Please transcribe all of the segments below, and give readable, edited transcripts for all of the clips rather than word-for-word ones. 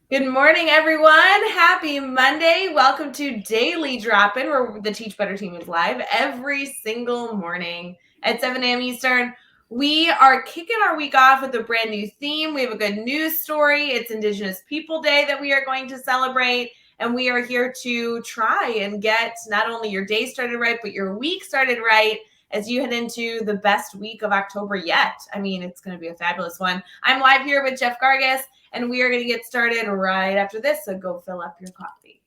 Good morning, everyone. Happy Monday. Welcome to Daily Drop-In, where the Teach Better team is live every single morning at 7 a.m. Eastern. We are kicking our week off with a brand new theme. We have a good news story. It's Indigenous People Day that we are going to celebrate, and we are here to try and get not only your day started right, but your week started right as you head into the best week of October yet. I mean, it's going to be a fabulous one. I'm live here with Jeff Gargas, and we are going to get started right after this, so go fill up your coffee.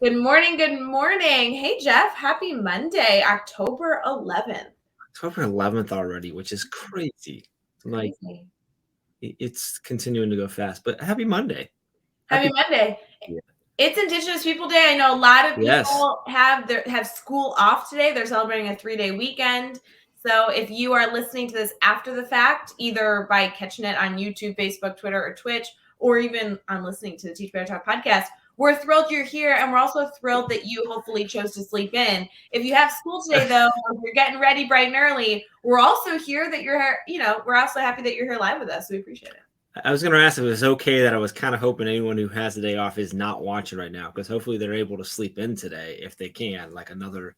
Good morning. Good morning. Hey, Jeff. Happy Monday, October 11th. October 11th already, which is crazy. Like, it's continuing to go fast, but happy Monday. Happy Monday. Yeah. It's Indigenous People Day. I know a lot of people have school off today. They're celebrating a 3-day weekend. So if you are listening to this after the fact, either by catching it on YouTube, Facebook, Twitter, or Twitch, or even on listening to the Teach Better Talk podcast, we're thrilled you're here, and we're also thrilled that you hopefully chose to sleep in. If you have school today, though, or you're getting ready bright and early, we're also here that you're here. We're also happy that you're here live with us. So we appreciate it. I was going to ask if it was okay that I was kind of hoping anyone who has the day off is not watching right now, because hopefully they're able to sleep in today if they can, like another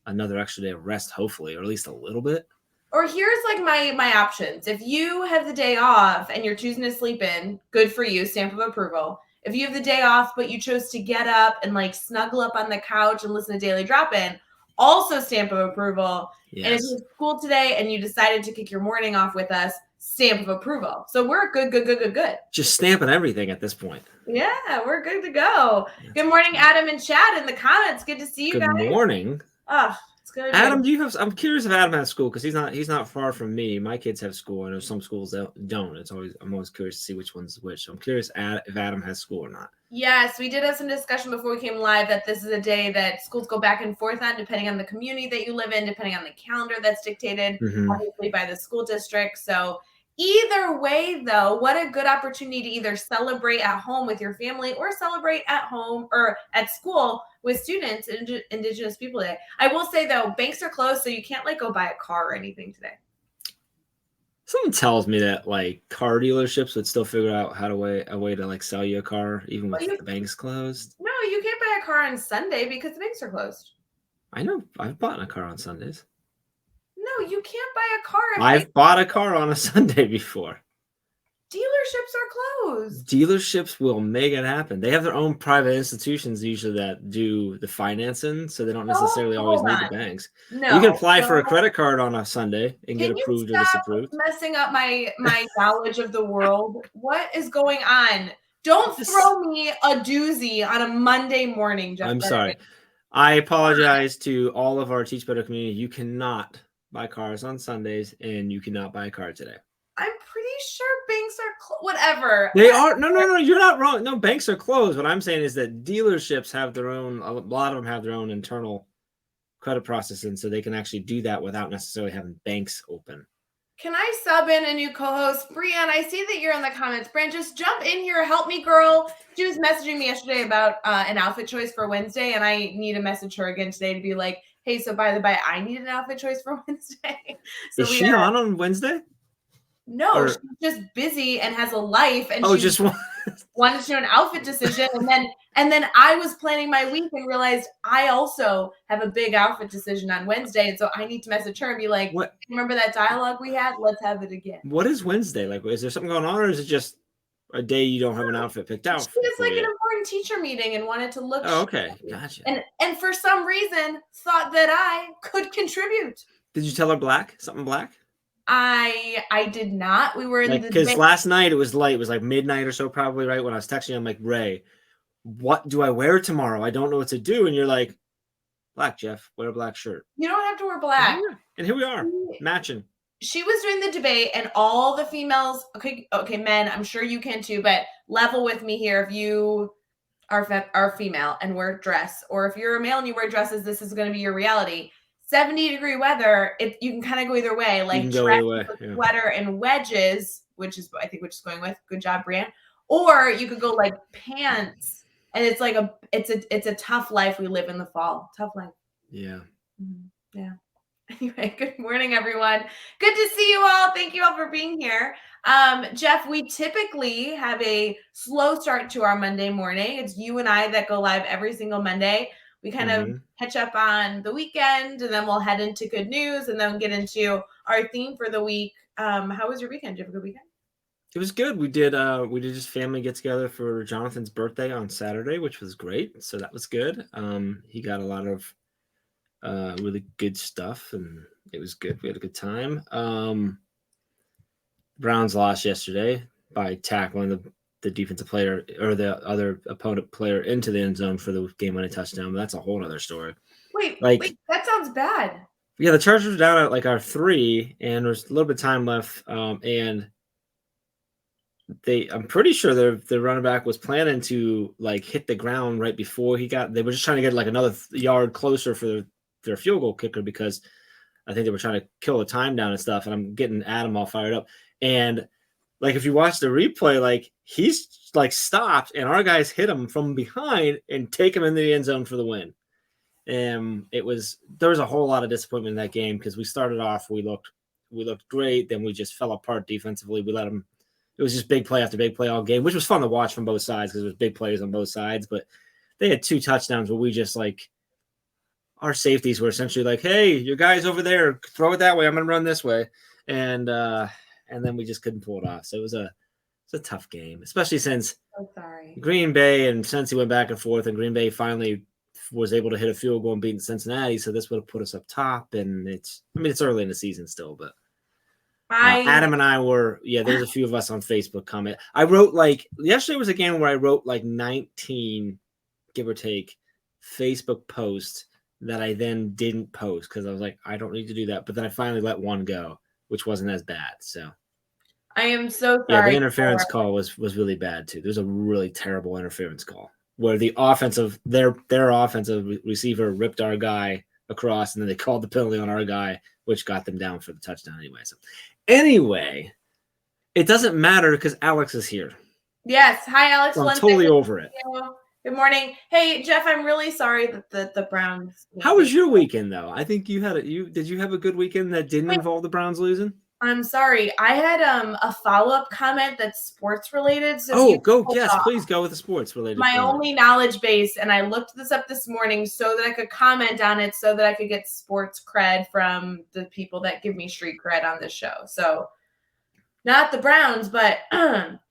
extra day of rest, hopefully, or at least a little bit. Or here's like my options. If you have the day off and you're choosing to sleep in, good for you, stamp of approval. If you have the day off, but you chose to get up and like snuggle up on the couch and listen to Daily Drop-In, also stamp of approval. Yes. And if you have school today and you decided to kick your morning off with us, stamp of approval. So we're good. Just stamping everything at this point. Yeah, we're good to go. Good morning, Adam and Chad in the comments. Good to see you guys. Good morning. Oh, it's good. Adam, I'm curious if Adam has school, because he's not far from me. My kids have school. I know some schools don't. I'm always curious to see which one's which. So I'm curious if Adam has school or not. Yes, we did have some discussion before we came live that this is a day that schools go back and forth on, depending on the community that you live in, depending on the calendar that's dictated, obviously by the school district. So either way, though, what a good opportunity to either celebrate at home with your family or celebrate at home or at school with students, Indigenous People Day. I will say, though, banks are closed, so you can't go buy a car or anything today. Something tells me that car dealerships would still figure out a way to sell you a car even with the banks closed. No, you can't buy a car on Sunday because the banks are closed. I know. I've bought a car on Sundays. No, you can't buy a car. I've bought a car on a Sunday before. Dealerships are closed. Dealerships will make it happen. They have their own private institutions usually that do the financing, so they don't necessarily always need the banks. No, you can apply for a credit card on a Sunday and get approved or disapproved. Messing up my knowledge of the world. What is going on? Don't throw me a doozy on a Monday morning, Jeff. I'm sorry. I apologize to all of our Teach Better community. You cannot buy cars on Sundays, and you cannot buy a car today. I'm pretty sure banks are whatever. They are. No, you're not wrong. No, banks are closed. What I'm saying is that dealerships have their own, a lot of them have their own internal credit processing, so they can actually do that without necessarily having banks open. Can I sub in a new co-host? Brianne, I see that you're in the comments. Brianne, just jump in here. Help me, girl. She was messaging me yesterday about an outfit choice for Wednesday, and I need to message her again today to be like, hey, so by the by, I need an outfit choice for Wednesday. So is she on Wednesday? No, she's just busy and has a life, and she just wanted to do an outfit decision. And then I was planning my week and realized I also have a big outfit decision on Wednesday, and so I need to message her and be like, "What? Remember that dialogue we had? Let's have it again." What is Wednesday? Is there something going on, or is it just a day you don't have an outfit picked out? She was an important teacher meeting and wanted to look. Oh, okay, gotcha. And for some reason thought that I could contribute. Did you tell her something black? I did not. We were in because last night it was late. It was like midnight or so, probably, right? When I was texting you, I'm like, Ray, what do I wear tomorrow? I don't know what to do. And you're like, black, Jeff, wear a black shirt. You don't have to wear black. And here we are, matching. She was doing the debate, and all the females, okay, men, I'm sure you can too, but level with me here. If you are female and wear dress, or if you're a male and you wear dresses, this is going to be your reality. 70-degree weather, you can kind of go either way. Like sweater and wedges, which is going with. Good job, Brian. Or you could go like pants, and it's like it's a tough life we live in the fall. Tough life. Yeah. Yeah. Anyway, good morning, everyone. Good to see you all. Thank you all for being here. Jeff, we typically have a slow start to our Monday morning. It's you and I that go live every single Monday. We kind of catch up on the weekend, and then we'll head into good news, and then get into our theme for the week. How was your weekend? Did you have a good weekend? It was good. We did just family get together for Jonathan's birthday on Saturday, which was great. So that was good. He got a lot of really good stuff, and it was good. We had a good time. Browns lost yesterday by tackling the defensive player or the other opponent player into the end zone for the game-winning touchdown. But that's a whole other story. Wait, that sounds bad. Yeah, the Chargers were down at like our 3, and there's a little bit of time left. And I'm pretty sure the running back was planning to like hit the ground right before they were just trying to get like another yard closer for their field goal kicker, because I think they were trying to kill the time down and stuff. And I'm getting Adam all fired up. And like, if you watch the replay, like he's like stopped, and our guys hit him from behind and take him into the end zone for the win. And there was a whole lot of disappointment in that game, because we started off, we looked great. Then we just fell apart defensively. We let them, it was just big play after big play all game, which was fun to watch from both sides, because there was big plays on both sides. But they had 2 touchdowns where we just like, our safeties were essentially like, hey, your guy's over there, throw it that way, I'm going to run this way. And then we just couldn't pull it off. So it was a tough game, especially since Green Bay and Cincy went back and forth, and Green Bay finally was able to hit a field goal and beat Cincinnati. So this would have put us up top, and it's early in the season still, but Adam and I were, there's a few of us on Facebook comment. I wrote yesterday was a game where I wrote 19, give or take, Facebook posts that I then didn't post, because I was like, I don't need to do that. But then I finally let one go, which wasn't as bad. So I am so sorry. Yeah, the interference call was really bad too. There's a really terrible interference call where the offensive their offensive receiver ripped our guy across, and then they called the penalty on our guy, which got them down for the touchdown anyway. So anyway, it doesn't matter because Alex is here. Yes. Hi, Alex. So I'm totally over it. Good morning. Hey, Jeff, I'm really sorry that the Browns. How was your weekend, though? I think you had did you have a good weekend that didn't involve the Browns losing? I'm sorry. I had a follow-up comment that's sports related. So please go with the sports related. My only knowledge base, and I looked this up this morning so that I could comment on it, so that I could get sports cred from the people that give me street cred on this show. So not the Browns, but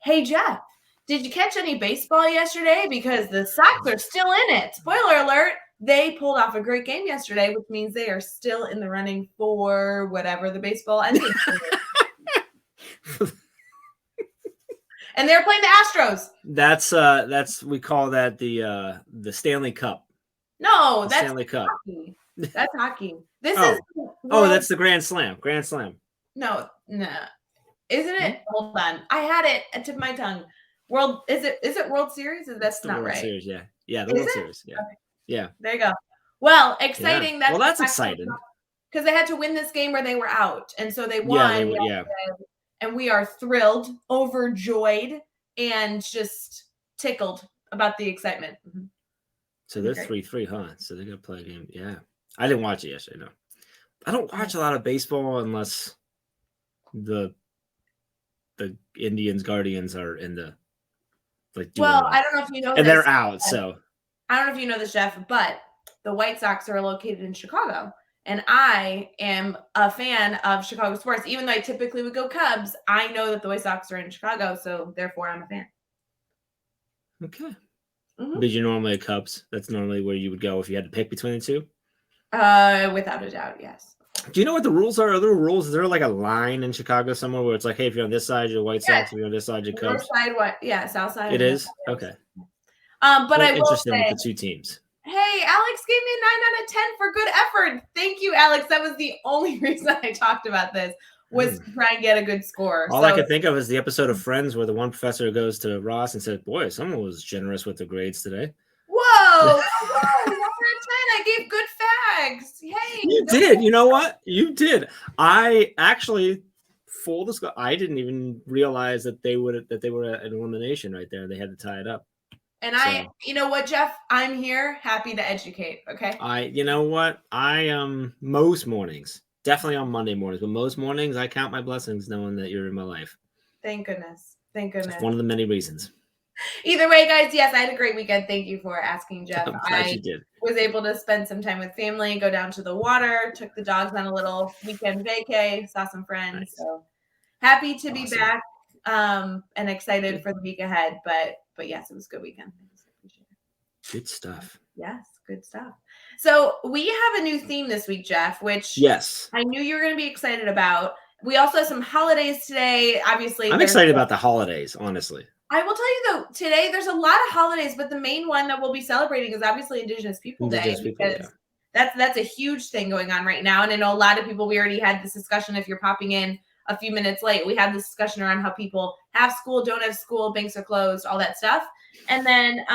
hey, Jeff. Did you catch any baseball yesterday? Because the Sox are still in it. Spoiler alert, they pulled off a great game yesterday, which means they are still in the running for whatever the baseball ending. And they're playing the Astros. That's we call that the Stanley Cup. No, that's Stanley Cup. Hockey. That's hockey. That's the Grand Slam. Grand Slam. No. Isn't it? Hold on. I had it at the tip of my tongue. Is it World Series? That's not World right. Series, yeah, the World Series, yeah, okay. Yeah. There you go. Well, exciting. Yeah. That's exciting because they had to win this game where they were out, and so they won. Yeah. And we are thrilled, overjoyed, and just tickled about the excitement. Mm-hmm. So they're 3-3, huh? So they're gonna play a game. Yeah, I didn't watch it yesterday. No, I don't watch a lot of baseball unless the Indians Guardians are in the I don't know if you know and they're out. So I don't know if you know this, Jeff, but the White Sox are located in Chicago, and I am a fan of Chicago sports. Even though I typically would go Cubs, I know that the White Sox are in Chicago, so therefore I'm a fan. Okay. Mm-hmm. Did you normally Cubs? That's normally where you would go if you had to pick between the two? Without a doubt, yes. Do you know what the rules are? Are there rules? Is there like a line in Chicago somewhere where it's like, hey, if you're on this side, you're White Sox. If you're on this side, you're Cubs. North side, what? Yeah, South side. It is? Okay. But I will say, with the two teams. Hey, Alex gave me a 9 out of 10 for good effort. Thank you, Alex. That was the only reason I talked about this. was to try and get a good score. All I could think of is the episode of Friends where the one professor goes to Ross and said, "Boy, someone was generous with the grades today." Whoa! 1 out of 10. I gave good facts. Hey, you did. You know what? You did. I actually, full disclosure, I didn't even realize that they were at an elimination right there. They had to tie it up. And you know what, Jeff? I'm here, happy to educate. Okay. You know what? Most mornings, definitely on Monday mornings, but most mornings I count my blessings knowing that you're in my life. Thank goodness. Thank goodness. It's one of the many reasons. Either way, guys, yes, I had a great weekend. Thank you for asking, Jeff. I'm glad you did. Was able to spend some time with family, go down to the water, took the dogs on a little weekend vacay, saw some friends. Nice. So happy to be back and excited for the week ahead. But yes, it was a good weekend. Good stuff. Yes, good stuff. So we have a new theme this week, Jeff, which I knew you were going to be excited about. We also have some holidays today. Obviously, I'm excited about the holidays, honestly. I will tell you though, today there's a lot of holidays, but the main one that we'll be celebrating is obviously Indigenous People Day. That's a huge thing going on right now. And I know a lot of people, we already had this discussion. If you're popping in a few minutes late, we had this discussion around how people have school, don't have school, banks are closed, all that stuff. And then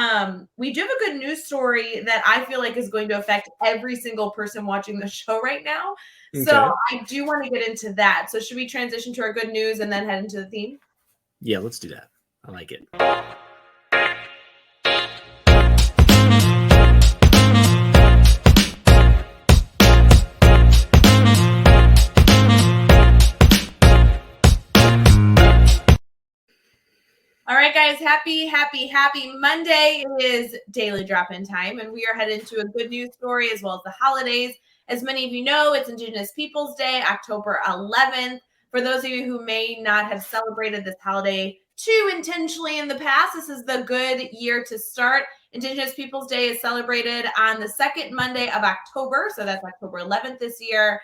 we do have a good news story that I feel like is going to affect every single person watching the show right now. Okay. So I do want to get into that. So should we transition to our good news and then head into the theme? Yeah, let's do that. I like it. All right, guys, happy Monday. It is daily drop-in time, and we are headed to a good news story as well as the holidays. As many of you know, it's Indigenous Peoples Day, October 11th. For those of you who may not have celebrated this holiday too intentionally in the past, this is the good year to start. Indigenous Peoples Day is celebrated on the second Monday of October, so that's October 11th this year,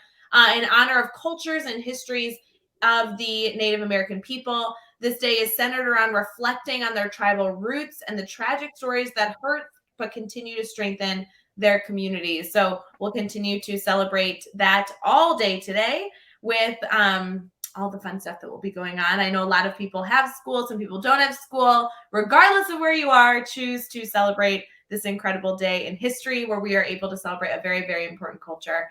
in honor of cultures and histories of the Native American people. This day is centered around reflecting on their tribal roots and the tragic stories that hurt but continue to strengthen their communities. So we'll continue to celebrate that all day today with all the fun stuff that will be going on. I know a lot of people have school, some people don't have school. Regardless of where you are, choose to celebrate this incredible day in history where we are able to celebrate a very, very important culture.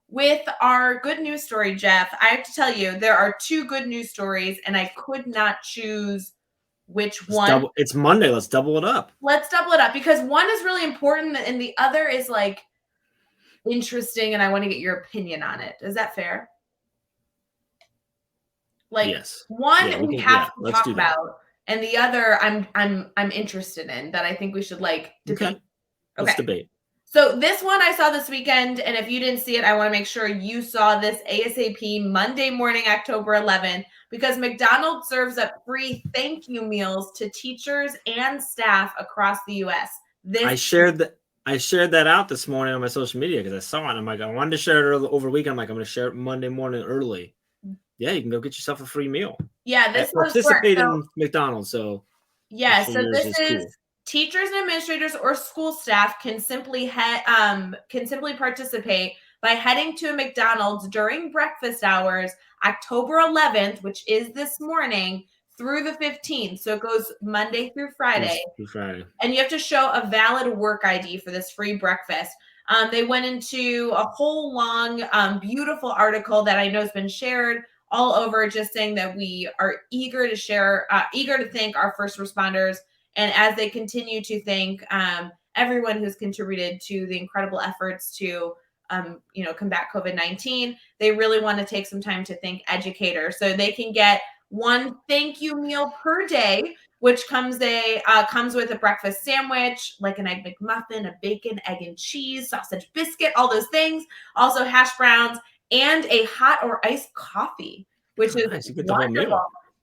With our good news story, Jeff, I have to tell you, there are two good news stories, and I could not choose which one. It's Monday. Let's double it up. Let's double it up because one is really important and the other is like interesting, and I want to get your opinion on it. Is that fair? Like yes. One we have to talk about, and the other I'm interested in that I think we should like debate. Okay. Let's debate. So this one I saw this weekend, and if you didn't see it, I want to make sure you saw this ASAP Monday morning, October 11th, because McDonald's serves up free thank you meals to teachers and staff across the U.S. I shared that out this morning on my social media because I saw it. I'm like, I wanted to share it over the weekend. I'm like, I'm going to share it Monday morning early. Yeah, you can go get yourself a free meal. Yeah, this was participate in McDonald's. So yeah, so this is cool. Teachers and administrators or school staff can simply participate by heading to a McDonald's during breakfast hours, October 11th, which is this morning, through the 15th. So it goes Monday through Friday. And you have to show a valid work ID for this free breakfast. They went into a whole long, beautiful article that I know has been shared all over, just saying that we are eager to thank our first responders. And as they continue to thank everyone who's contributed to the incredible efforts to, combat COVID-19, they really want to take some time to thank educators. So they can get one thank you meal per day, which comes with a breakfast sandwich, like an Egg McMuffin, a bacon, egg and cheese, sausage biscuit, all those things. Also hash browns and a hot or iced coffee, which is nice. Wonderful.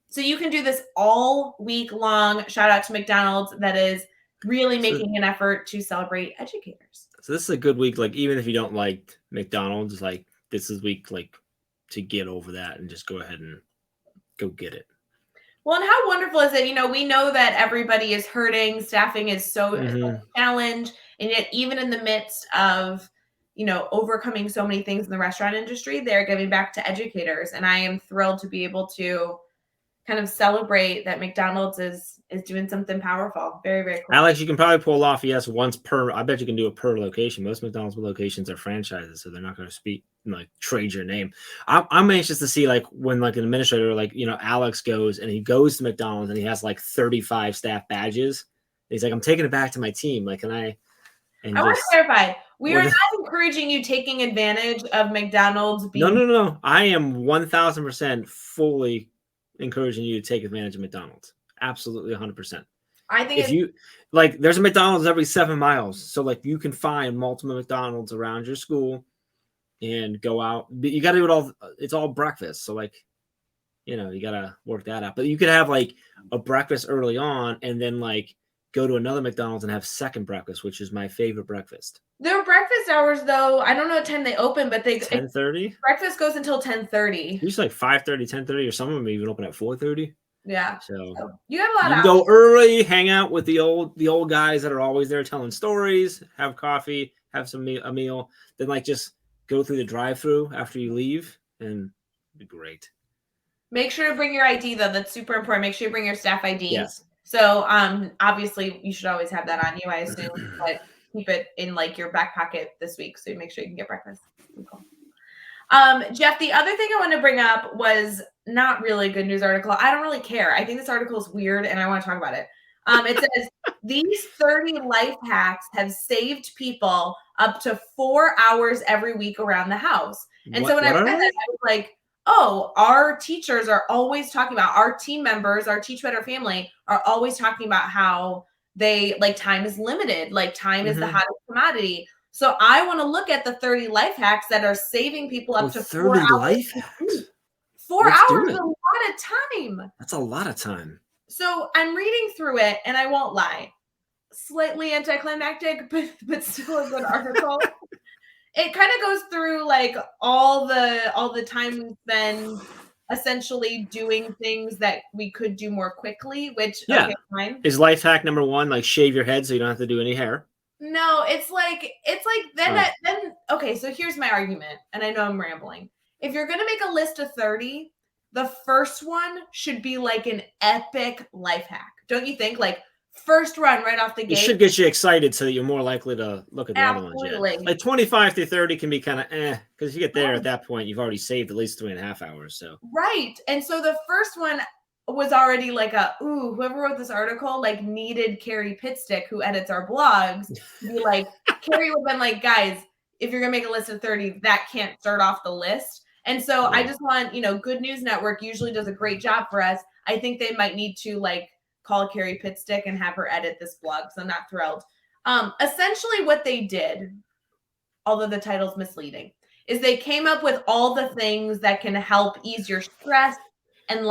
So you can do this all week long. Shout out to McDonald's that is really making an effort to celebrate educators. So this is a good week. Like, even if you don't like McDonald's, like this is week like to get over that and just go ahead and go get it. Well, and how wonderful is it? We know that everybody is hurting. Staffing is so a challenge. And yet even in the midst of overcoming so many things in the restaurant industry. They're giving back to educators. And I am thrilled to be able to kind of celebrate that McDonald's is doing something powerful. Very, very cool. Alex, you can probably pull off, yes, once per. I bet you can do it per location. Most McDonald's locations are franchises, so they're not going to trade your name. I'm anxious to see when an administrator Alex goes and he goes to McDonald's and he has 35 staff badges. He's like, I'm taking it back to my team. Can I? And I want to clarify. We are not encouraging you taking advantage of McDonald's. No. I am 1,000% fully encouraging you to take advantage of McDonald's. Absolutely 100%. I think if you there's a McDonald's every 7 miles. So you can find multiple McDonald's around your school and go out. But you got to do it all. It's all breakfast. So you got to work that out. But you could have a breakfast early on and then go to another McDonald's and have second breakfast, which is my favorite breakfast. Their breakfast hours, though, I don't know what time they open, but 10:30. Breakfast goes until 10:30. Usually 5:30, 10:30, or some of them even open at 4:30. Yeah. So you have a lot. You can go early, hang out with the old guys that are always there telling stories, have coffee, have a meal, then just go through the drive-through after you leave, and it'd be great. Make sure to bring your ID though. That's super important. Make sure you bring your staff ID. Yes. So obviously you should always have that on you, I assume, but keep it in your back pocket this week so you make sure you can get breakfast. Cool. Jeff, the other thing I want to bring up was not really a good news article. I don't really care. I think this article is weird and I want to talk about it. It says these 30 life hacks have saved people up to 4 hours every week around the house. And so when I read that, I was like, oh, our teachers are always talking about, our team members, our Teach Better family are always talking about how they time is limited. Time is the hottest commodity. So I want to look at the 30 life hacks that are saving people up to 4 hours. Life hacks. 4 hours is a lot of time. That's a lot of time. So I'm reading through it, and I won't lie, slightly anticlimactic, but still a good article. It kind of goes through all the time we spend essentially doing things that we could do more quickly, which okay, fine. Is life hack number 1 shave your head so you don't have to do any hair? No, it's then okay, so here's my argument, and I know I'm rambling. If you're gonna make a list of 30, the first one should be an epic life hack. Don't you think? First run right off the gate. It should get you excited so that you're more likely to look at the Absolutely. other ones. 25 to 30 can be kind of because you get there at that point, you've already saved at least 3.5 hours. So right. And so the first one was already whoever wrote this article needed Carrie Pitstick, who edits our blogs, to be Carrie would have been guys, if you're gonna make a list of 30, that can't start off the list. And so I just want, Good News Network usually does a great job for us. I think they might need to call Carrie Pitstick and have her edit this blog. So I'm not thrilled. Essentially what they did, although the title's misleading, is they came up with all the things that can help ease your stress and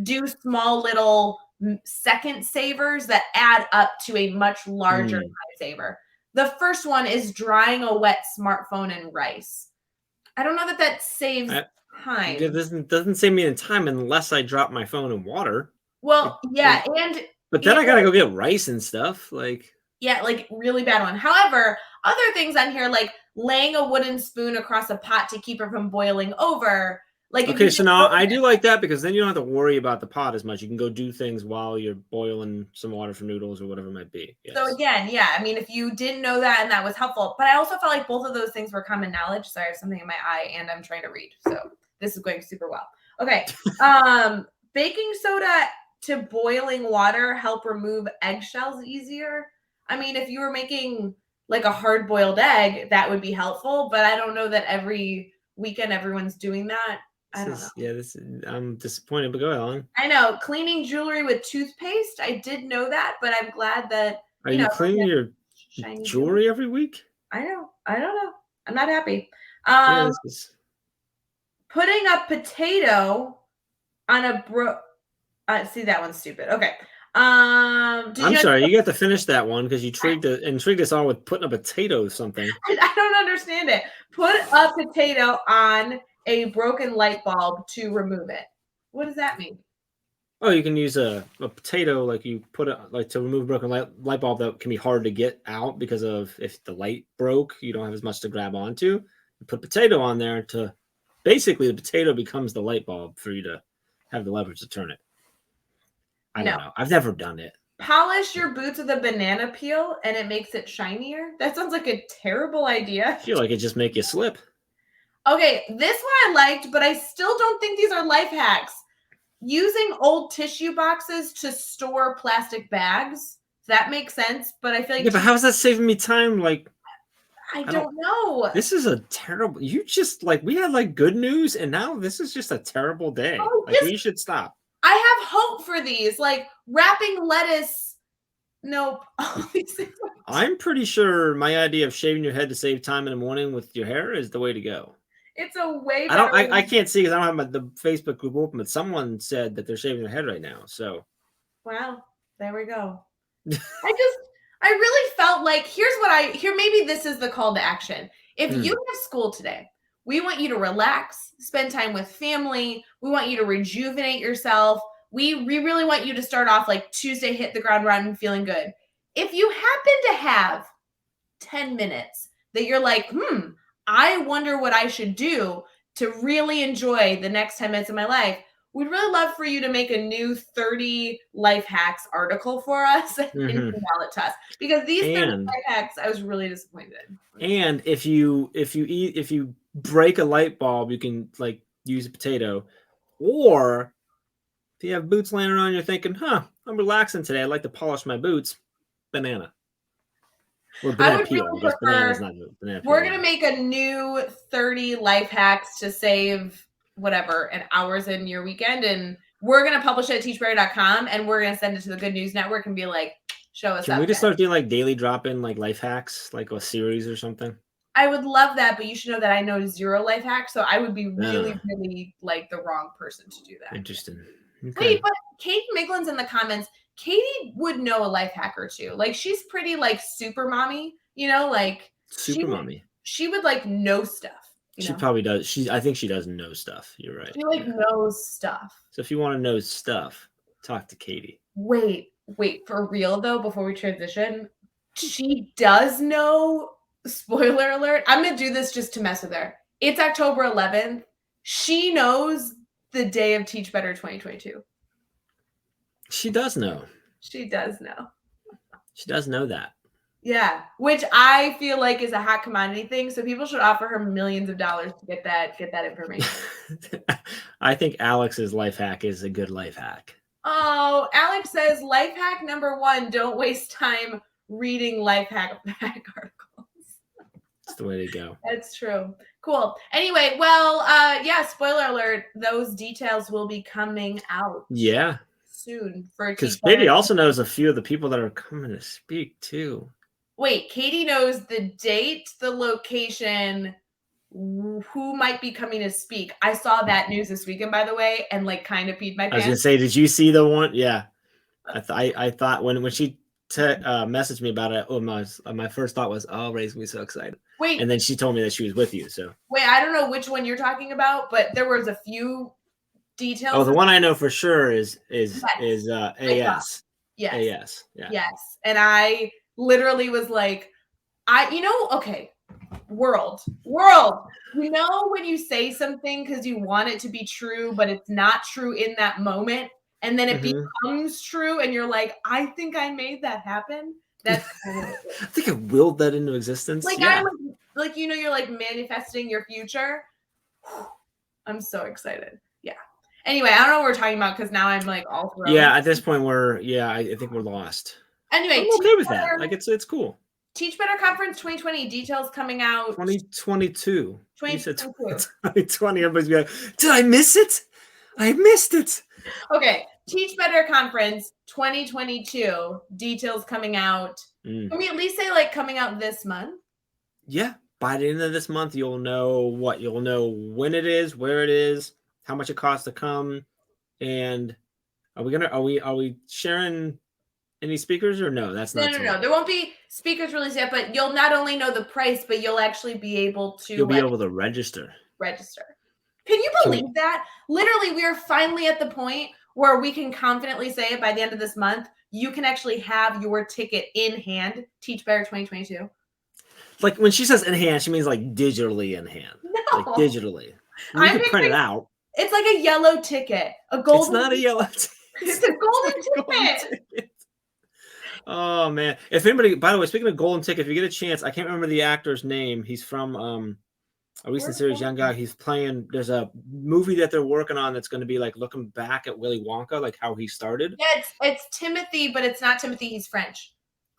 do small little second savers that add up to a much larger time saver. The first one is drying a wet smartphone in rice. I don't know that saves time. It doesn't save me any time unless I drop my phone in water. Well, yeah, but then I gotta go get rice and stuff. Yeah, really bad one. However, other things on here laying a wooden spoon across a pot to keep it from boiling over. Okay, so now I do like that because then you don't have to worry about the pot as much. You can go do things while you're boiling some water for noodles or whatever it might be. Yes. So again, yeah, I mean, if you didn't know that and that was helpful, but I also felt like both of those things were common knowledge. Sorry, I have something in my eye and I'm trying to read. So this is going super well. Okay. Baking soda to boiling water help remove eggshells easier. I mean, if you were making a hard-boiled egg, that would be helpful, but I don't know that every weekend everyone's doing that. I don't know. Yeah, I'm disappointed, but go on. I know. Cleaning jewelry with toothpaste. I did know that, but I'm glad that Are you cleaning your jewelry every week? I know. I don't know. I'm not happy. Putting a potato on a see, that one's stupid. Okay. I'm sorry, you got to finish that one because you intrigued us all with putting a potato or something. I don't understand it. Put a potato on a broken light bulb to remove it. What does that mean? Oh, you can use a potato, like you put it like to remove broken light bulb that can be hard to get out because of if the light broke, you don't have as much to grab onto. You put potato on there to basically the potato becomes the light bulb for you to have the leverage to turn it. I don't know. I've never done it. Polish your boots with a banana peel and it makes it shinier. That sounds like a terrible idea. I feel like it just make you slip. Okay, this one I liked, but I still don't think these are life hacks. Using old tissue boxes to store plastic bags. That makes sense, but I feel like... Yeah, but how is that saving me time? Like, I don't know. This is a terrible... You just, like, we had, like, good news, and now this is just a terrible day. We should stop. I have hope for these. Like, wrapping lettuce... Nope. I'm pretty sure my idea of shaving your head to save time in the morning with your hair is the way to go. It's a way better... I can't see because I don't have the Facebook group open, but someone said that they're shaving their head right now, so... Wow. There we go. I really felt like, maybe this is the call to action. If you have school today, we want you to relax, spend time with family. We want you to rejuvenate yourself. We really want you to start off like Tuesday, hit the ground running, feeling good. If you happen to have 10 minutes that you're like, I wonder what I should do to really enjoy the next 10 minutes of my life, we'd really love for you to make a new 30 life hacks article for us and email it to us. Because these 30 life hacks, I was really disappointed. And if you break a light bulb, you can like use a potato. Or if you have boots laying around, you're thinking, I'm relaxing today. I'd like to polish my boots. Banana. Or banana peel. Really banana's not banana peel. We're going to make a new 30 life hacks to save whatever, an hours in your weekend, and we're going to publish it at teachbetter.com, and we're going to send it to the Good News Network and be like, show us. Can we just start doing like daily drop-in like life hacks, like a series or something? I would love that, but you should know that I know 0 life hacks, so I would be really like the wrong person to do that. Interesting. Okay. Wait, but Kate Miglin's in the comments. Katie would know a life hack or two. Like, she's pretty like super mommy, like super mommy. She would like know stuff. She probably does. I think she does know stuff. You're right. She knows stuff. So if you want to know stuff, talk to Katie. Wait, for real though, before we transition, she does know, spoiler alert, I'm going to do this just to mess with her. It's October 11th. She knows the day of Teach Better 2022. She does know. She does know. She does know that. Yeah, which I feel like is a hot commodity thing. So people should offer her millions of dollars to get that information. I think Alex's life hack is a good life hack. Oh, Alex says life hack number 1: don't waste time reading life hack articles. That's the way to go. That's true. Cool. Anyway, well, spoiler alert, those details will be coming out. Yeah. Soon. Because Katie also knows a few of the people that are coming to speak too. Wait, Katie knows the date, the location, who might be coming to speak. I saw that news this weekend, by the way, and like kind of peed my pants. I was gonna say, did you see the one? Yeah, I thought when she messaged me about it, my first thought was, oh, Ray's gonna be so excited. Wait, and then she told me that she was with you. So wait, I don't know which one you're talking about, but there was a few details. Oh, the one I know for sure is AS. Yes. AS. Yeah. Yes, and I literally was like, okay, world. When you say something because you want it to be true, but it's not true in that moment, and then it becomes true, and you're like, I think I made that happen. That's I think I willed that into existence. Like, yeah. You're like manifesting your future. I'm so excited. Yeah. Anyway, I don't know what we're talking about because now I'm like all through. Yeah, at this point I think we're lost. Anyway, I'm okay with that. Like it's cool. Teach Better Conference 2020 details coming out. 2022. 2020. Everybody's be like, did I miss it? I missed it. Okay. Teach Better Conference 2022 details coming out. Can we at least say like coming out this month? Yeah. By the end of this month, you'll know what? You'll know when it is, where it is, how much it costs to come, and are we sharing any speakers or no? That's not. No. There won't be speakers released yet, but you'll not only know the price, but you'll actually be able to. You'll be able to register. Can you believe that? Literally, we are finally at the point where we can confidently say by the end of this month, you can actually have your ticket in hand, Teach Better 2022. Like when she says in hand, she means like digitally in hand. No. Like digitally. You can print it out. It's like a yellow ticket. A golden. It's not a yellow ticket. It's a golden ticket. Oh man! If anybody, by the way, speaking of golden ticket, if you get a chance, I can't remember the actor's name. He's from a recent series, young guy. He's playing. There's a movie that they're working on that's going to be like looking back at Willy Wonka, like how he started. Yeah, it's Timothy, but it's not Timothy. He's French.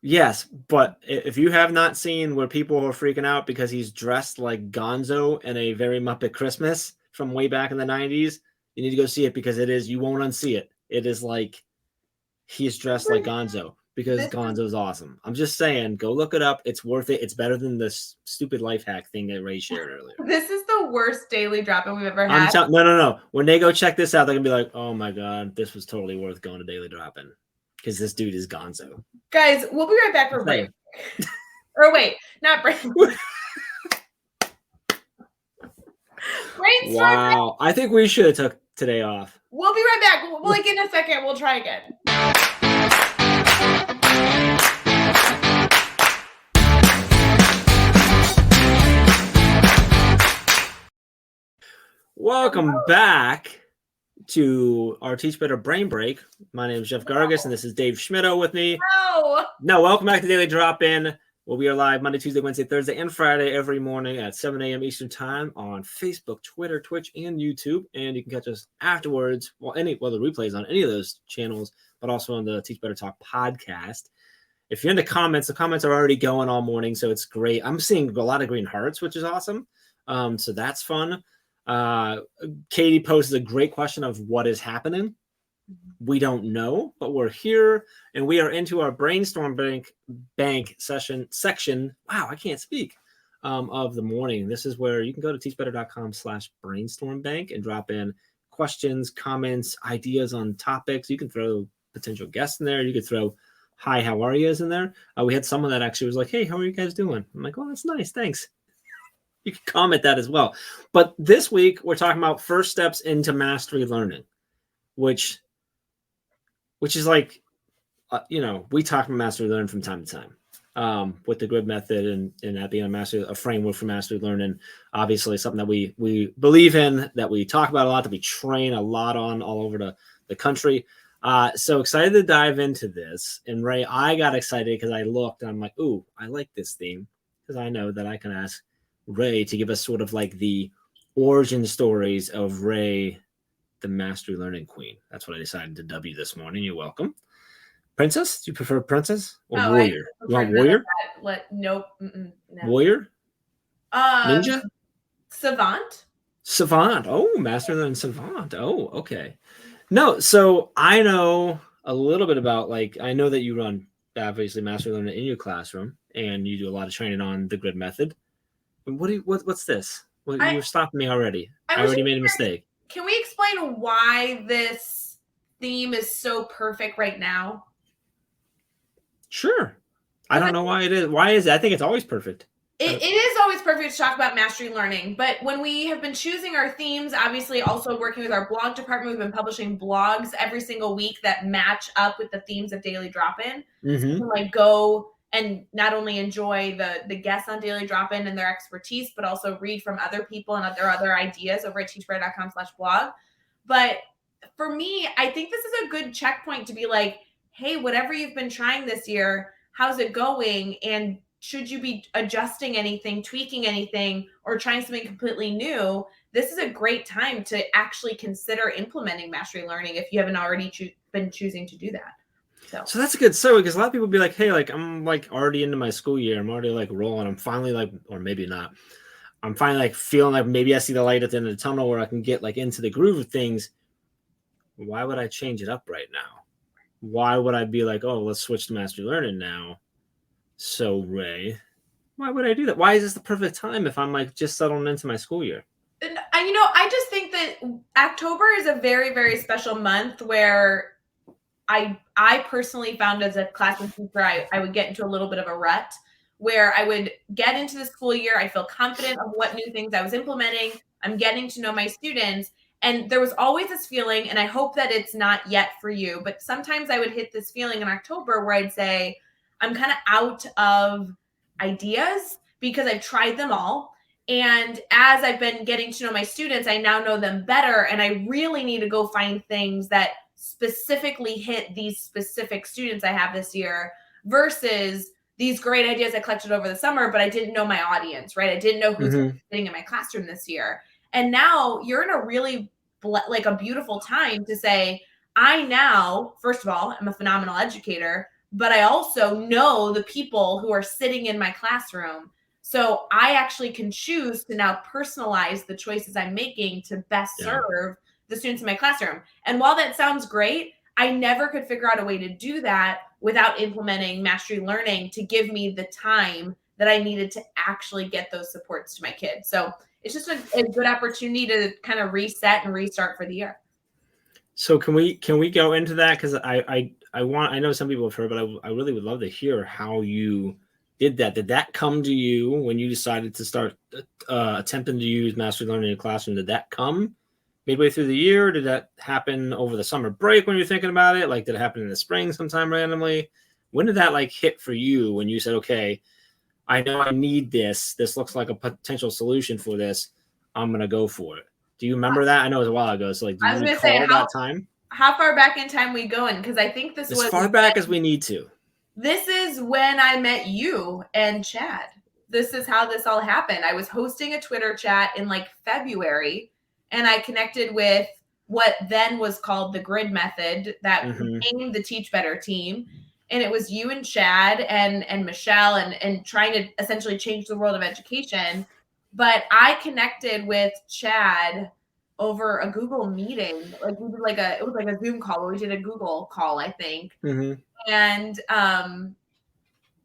Yes, but if you have not seen where people are freaking out because he's dressed like Gonzo in a Very Muppet Christmas from way back in the 90s, you need to go see it because you won't unsee it. It is like he's dressed like Gonzo because Gonzo's awesome. I'm just saying, go look it up. It's worth it. It's better than this stupid life hack thing that Ray shared earlier. This is the worst daily drop-in we've ever had. No. When they go check this out, they're going to be like, oh my God, this was totally worth going to daily drop-in because this dude is Gonzo. Guys, we'll be right back for break. Or wait, not break. Wow. I think we should have took today off. We'll be right back. We'll like in a second. We'll try again. Welcome back to our Teach Better Brain Break. My name is Jeff Gargas, and this is Dave Schmitto with me. No, welcome back to Daily Drop-In. We are live Monday, Tuesday, Wednesday, Thursday, and Friday every morning at 7 a.m. Eastern Time on Facebook, Twitter, Twitch, and YouTube. And you can catch us afterwards. The replays on any of those channels, but also on the Teach Better Talk podcast. If you're in the comments are already going all morning, so it's great. I'm seeing a lot of green hearts, which is awesome. So that's fun. Katie posted a great question of what is happening. We don't know, but we're here and we are into our brainstorm bank section. Wow, I can't speak. Of the morning. This is where you can go to teachbetter.com/brainstormbank and drop in questions, comments, ideas on topics. You can throw potential guests in there. You could throw hi, how are yous in there. We had someone that actually was like, hey, how are you guys doing? I'm like, oh, that's nice. Thanks. You can comment that as well. But this week, we're talking about first steps into mastery learning, which is like, we talk about mastery learning from time to time with the grid method and that being a framework for mastery learning. Obviously, something that we believe in, that we talk about a lot, that we train a lot on all over the country. So excited to dive into this. And Ray, I got excited because I looked and I'm like, ooh, I like this theme because I know that I can ask Ray to give us sort of like the origin stories of Ray, the mastery learning queen. That's what I decided to dub you this morning. You're welcome. Princess? Do you prefer princess or warrior? You want warrior? Nope. No. Warrior? Ninja? Savant. Oh, master learning savant. Oh, okay. No, so I know a little bit about, I know that you run obviously mastery learning in your classroom and you do a lot of training on the grid method. What's this? You're stopping me already. I already made a mistake. Can we explain why this theme is so perfect right now? Sure. I don't know why it is. Why is it? I think it's always perfect. It is always perfect to talk about mastery learning, but when we have been choosing our themes, obviously also working with our blog department, we've been publishing blogs every single week that match up with the themes of Daily Drop-In. Mm-hmm. So you can go and not only enjoy the guests on Daily Drop-In and their expertise, but also read from other people and their other ideas over at teachbetter.com/blog. But for me, I think this is a good checkpoint to be like, hey, whatever you've been trying this year, how's it going? And should you be adjusting anything, tweaking anything, or trying something completely new? This is a great time to actually consider implementing mastery learning if you haven't already been choosing to do that. So that's a good segue because a lot of people be like, hey, I'm already into my school year. I'm already rolling. I'm finally or maybe not. I'm finally feeling like maybe I see the light at the end of the tunnel where I can get into the groove of things. Why would I change it up right now? Why would I be like, oh, let's switch to mastery learning now? So Ray, why would I do that? Why is this the perfect time if I'm just settling into my school year? And I just think that October is a very, very special month where I personally found as a classroom teacher, I would get into a little bit of a rut where I would get into the school year. I feel confident of what new things I was implementing. I'm getting to know my students. And there was always this feeling, and I hope that it's not yet for you, but sometimes I would hit this feeling in October where I'd say, I'm kind of out of ideas because I've tried them all. And as I've been getting to know my students, I now know them better. And I really need to go find things that specifically hit these specific students I have this year versus these great ideas I collected over the summer, but I didn't know my audience, right? I didn't know who's sitting in my classroom this year. And now you're in a really like a beautiful time to say, I now, first of all, I'm a phenomenal educator, but I also know the people who are sitting in my classroom. So I actually can choose to now personalize the choices I'm making to best serve the students in my classroom. And while that sounds great, I never could figure out a way to do that without implementing mastery learning to give me the time that I needed to actually get those supports to my kids. So it's just a good opportunity to kind of reset and restart for the year. So can we go into that? Because I know some people have heard, but I really would love to hear how you did that. Did that come to you when you decided to start attempting to use mastery learning in the classroom? Did that come midway through the year? Did that happen over the summer break when you're thinking about it? Like, did it happen in the spring sometime randomly? When did that like hit for you when you said, okay, I know I need this. This looks like a potential solution for this. I'm going to go for it. Do you remember that? I know it was a while ago. So like, do you recall that time? How far back in time we going? Because I think this was as far back as we need to. This is when I met you and Chad. This is how this all happened. I was hosting a Twitter chat in like February, and I connected with what then was called the grid method that became the Teach Better team. And it was you and Chad and Michelle and trying to essentially change the world of education. But I connected with Chad over a Google meeting. Like we did it was like a Zoom call where we did a Google call, I think. And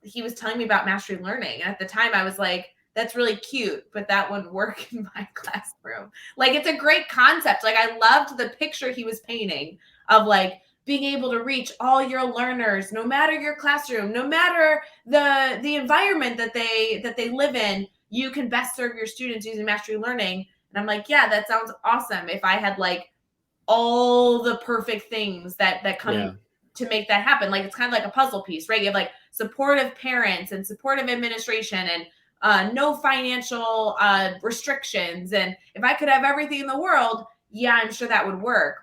he was telling me about mastery learning. And at the time I was like, that's really cute, but that wouldn't work in my classroom. Like, it's a great concept. Like, I loved the picture he was painting of like being able to reach all your learners, no matter your classroom, no matter the environment that they live in, you can best serve your students using mastery learning. And I'm like, yeah, that sounds awesome. If I had like all the perfect things that come to make that happen. Like, it's kind of like a puzzle piece, right? You have like supportive parents and supportive administration and no financial restrictions. And if I could have everything in the world, yeah, I'm sure that would work.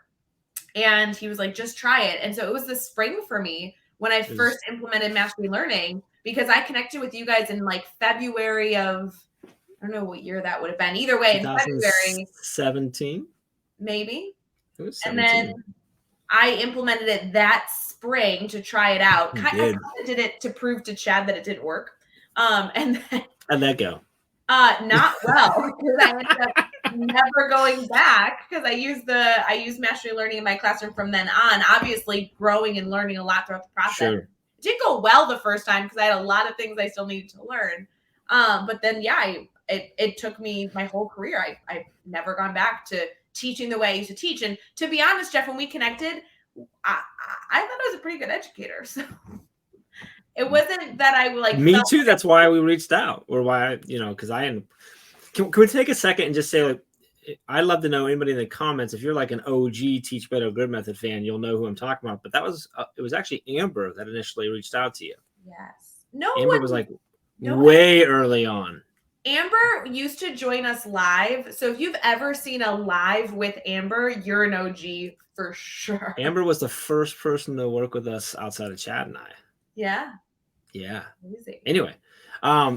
And he was like, just try it. And so it was the spring for me when I first implemented mastery learning, because I connected with you guys in like February of, I don't know what year that would have been. Either way, in February. 17? Maybe. It was 17. And then I implemented it that spring to try it out. Kind of did it to prove to Chad that it didn't work. And then, how'd that go? Not well, because I ended up never going back, because I used mastery learning in my classroom from then on, obviously growing and learning a lot throughout the process. Sure. It did go well the first time because I had a lot of things I still needed to learn. But then, it took me my whole career. I've never gone back to teaching the way I used to teach. And to be honest, Jeff, when we connected, I thought I was a pretty good educator. So it wasn't that I like. Me too. That's why we reached out, or why, because I am. Can we take a second and just say, like, I'd love to know anybody in the comments, if you're like an OG Teach Better Grid Method fan, you'll know who I'm talking about. But that was it was actually Amber that initially reached out to you. Yes. Amber was like way early on. Amber used to join us live. So if you've ever seen a live with Amber, you're an OG for sure. Amber was the first person to work with us outside of Chad and I. Yeah. Yeah. Amazing. Anyway,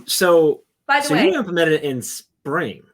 so by the way, you implemented it in spring.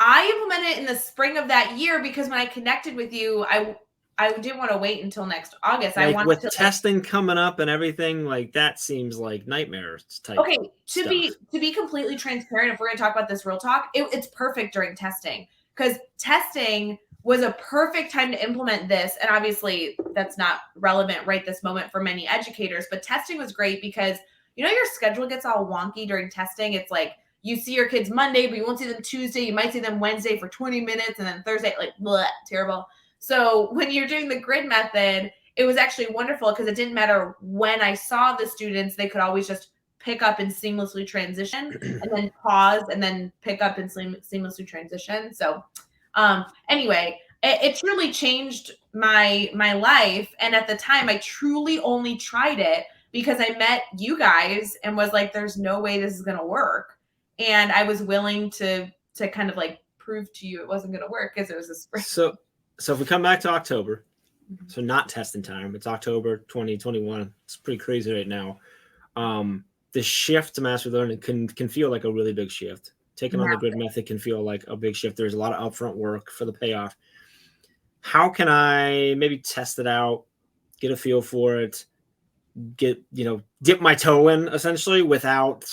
I implemented it in the spring of that year because when I connected with you, I didn't want to wait until next August. Like, I wanted with testing coming up and everything, like, that seems like nightmare type. Okay, to be completely transparent, if we're going to talk about this real talk, it's perfect during testing, because testing was a perfect time to implement this. And obviously that's not relevant right this moment for many educators, but testing was great because, your schedule gets all wonky during testing. It's like you see your kids Monday, but you won't see them Tuesday. You might see them Wednesday for 20 minutes and then Thursday, like, bleh, terrible. So when you're doing the grid method, it was actually wonderful because it didn't matter when I saw the students, they could always just pick up and seamlessly transition and then pause and then pick up and seamlessly transition. So anyway, it truly changed my life. And at the time, I truly only tried it because I met you guys and was like, there's no way this is going to work. And I was willing to kind of like prove to you it wasn't going to work because it was a spring. So if we come back to October, so not testing time, it's October 2021. It's pretty crazy right now. The shift to mastery learning can feel like a really big shift. Taking on the grid method can feel like a big shift. There's a lot of upfront work for the payoff. How can I maybe test it out, get a feel for it, dip my toe in essentially without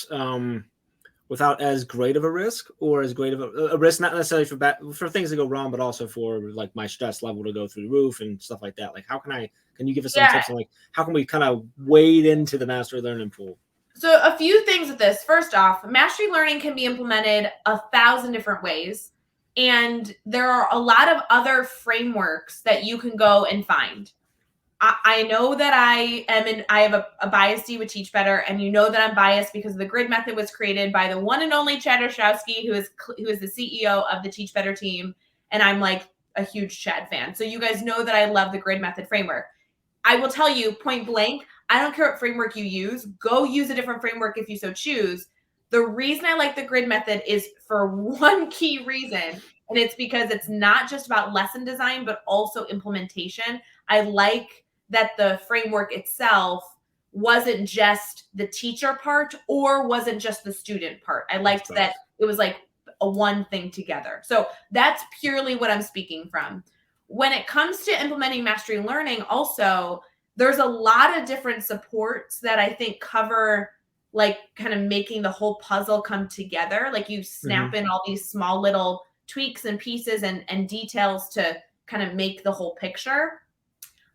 as great of a risk, or as great of a risk, not necessarily for things to go wrong, but also for like my stress level to go through the roof and stuff like that. Like, can you give us some tips on like, how can we kind of wade into the mastery learning pool? So a few things with this. First off, mastery learning can be implemented 1,000 different ways. And there are a lot of other frameworks that you can go and find. I know that I have a bias D with Teach Better, and you know that I'm biased because the grid method was created by the one and only Chad Ostrowski, who is the CEO of the Teach Better team. And I'm like a huge Chad fan. So you guys know that I love the grid method framework. I will tell you point blank, I don't care what framework you use. Go use a different framework if you so choose. The reason I like the grid method is for one key reason, and it's because it's not just about lesson design, but also implementation. I like that the framework itself wasn't just the teacher part or wasn't just the student part. I liked that it was like a one thing together. So that's purely what I'm speaking from. When it comes to implementing mastery learning, also, there's a lot of different supports that I think cover like kind of making the whole puzzle come together. Like you snap in all these small little tweaks and pieces and details to kind of make the whole picture.